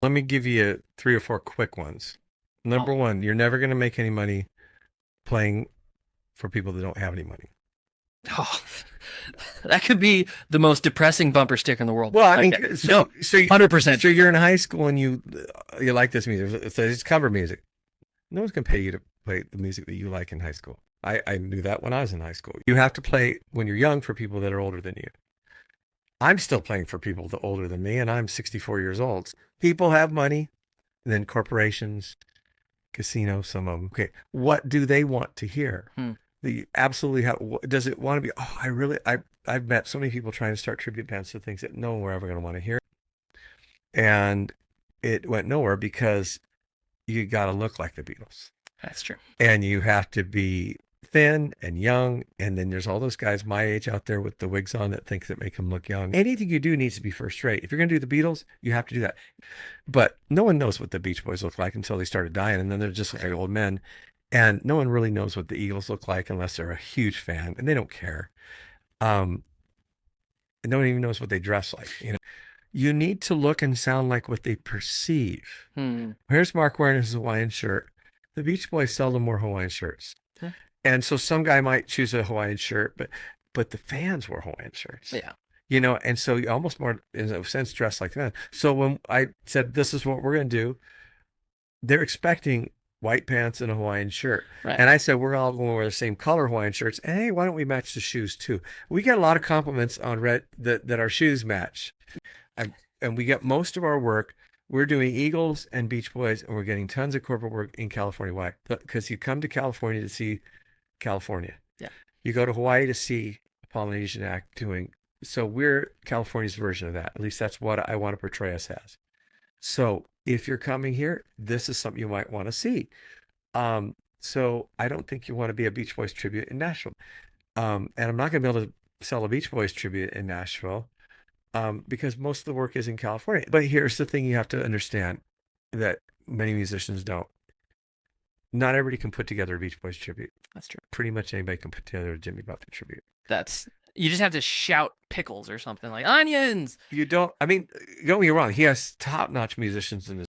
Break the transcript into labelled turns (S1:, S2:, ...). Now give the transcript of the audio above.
S1: Let me give you 3 or 4 quick ones. Number
S2: Oh,
S1: one, you're never going to make any money playing for people that don't have any money.
S2: oh, that could be the most depressing bumper sticker in the world.
S1: Well, I mean,
S2: Okay. No, 100%.
S1: so you're in high school and you like this music. So it's cover music. No one's gonna pay you to play the music that you like in high school. I knew that when I was in high school. You have to play when you're young for people that are older than you. I'm still playing for people that are older than me, and I'm 64 years old. People have money, and then corporations, casinos, some of them. Okay, what do they want to hear?
S2: Hmm.
S1: The absolutely have. Does it want to be? Oh, I've met so many people trying to start tribute bands to things that no one were ever going to want to hear, and it went nowhere because you got to look like the Beatles.
S2: That's true.
S1: And you have to be thin and young. And then there's all those guys my age out there with the wigs on that think that make them look young. Anything you do needs to be first rate. If you're going to do the Beatles, you have to do that. But no one knows what the Beach Boys look like until they started dying. And then they're just like old men. And no one really knows what the Eagles look like unless they're a huge fan, and they don't care. And no one even knows what they dress like. You need to look and sound like what they perceive.
S2: Hmm.
S1: Here's Mark wearing his Hawaiian shirt. The Beach Boys seldom wore Hawaiian shirts.
S2: Yeah.
S1: And so some guy might choose a Hawaiian shirt, but the fans wore Hawaiian shirts.
S2: Yeah.
S1: And so you almost more in a sense dressed like that. So when I said this is what we're gonna do, they're expecting white pants and a Hawaiian shirt.
S2: Right.
S1: And I said we're all going to wear the same color Hawaiian shirts. And hey, why don't we match the shoes too? We get a lot of compliments on red that our shoes match. And we get most of our work. We're doing Eagles and Beach Boys, and we're getting tons of corporate work in California. Why? Because you come to California to see California.
S2: Yeah.
S1: You go to Hawaii to see a Polynesian act doing. So we're California's version of that. At least that's what I want to portray us as. So if you're coming here, this is something you might want to see. So I don't think you want to be a Beach Boys tribute in Nashville. And I'm not going to be able to sell a Beach Boys tribute in Nashville because most of the work is in California. But here's the thing you have to understand that many musicians don't. Not everybody can put together a Beach Boys tribute.
S2: That's true.
S1: Pretty much anybody can put together a Jimmy Buffett tribute.
S2: You just have to shout pickles or something like onions.
S1: You don't, I mean, don't get me wrong, he has top-notch musicians in his